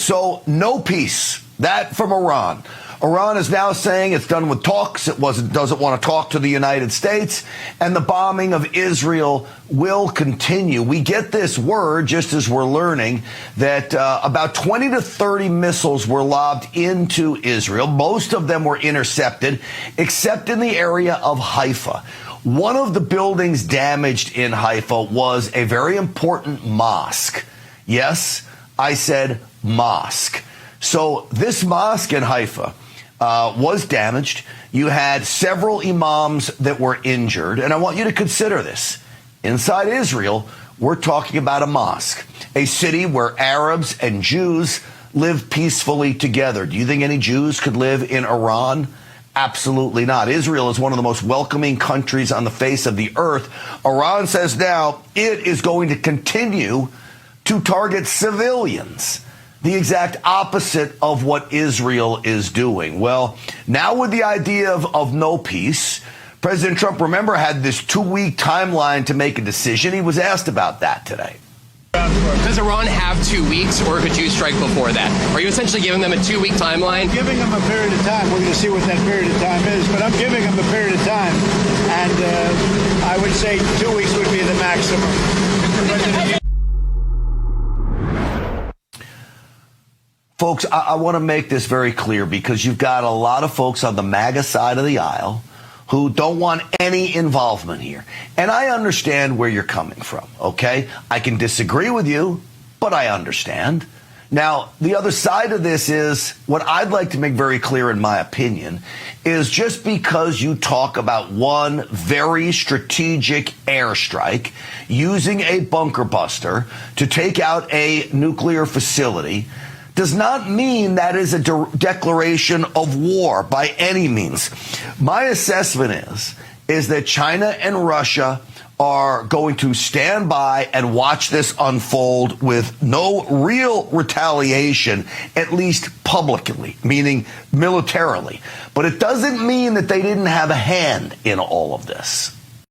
so no peace. That from Iran. Iran is now saying it's done with talks. It doesn't want to talk to the United States, and the bombing of Israel will continue. We get this word, just as we're learning, that about 20 to 30 missiles were lobbed into Israel. Most of them were intercepted, except in the area of Haifa. One of the buildings damaged in Haifa was a very important mosque. Yes, I said mosque. So this mosque in Haifa was damaged. You had several imams that were injured. And I want you to consider this. Inside Israel, we're talking about a mosque, a city where Arabs and Jews live peacefully together. Do you think any Jews could live in Iran? Absolutely not. Israel is one of the most welcoming countries on the face of the earth. Iran says now it is going to continue to target civilians. The exact opposite of what Israel is doing. Well, now with the idea of no peace, President Trump, remember, had this 2-week timeline to make a decision. He was asked about that today. Does Iran have 2 weeks, or could you strike before that? Are you essentially giving them a 2-week timeline? I'm giving them a period of time. We're going to see what that period of time is, but I'm giving them a period of time. And I would say 2 weeks would be the maximum. Folks, I want to make this very clear, because you've got a lot of folks on the MAGA side of the aisle who don't want any involvement here. And I understand where you're coming from, okay? I can disagree with you, but I understand. Now, the other side of this is, what I'd like to make very clear, in my opinion, is just because you talk about one very strategic airstrike using a bunker buster to take out a nuclear facility does not mean that is a declaration of war by any means. My assessment is that China and Russia are going to stand by and watch this unfold with no real retaliation, at least publicly, meaning militarily. But it doesn't mean that they didn't have a hand in all of this.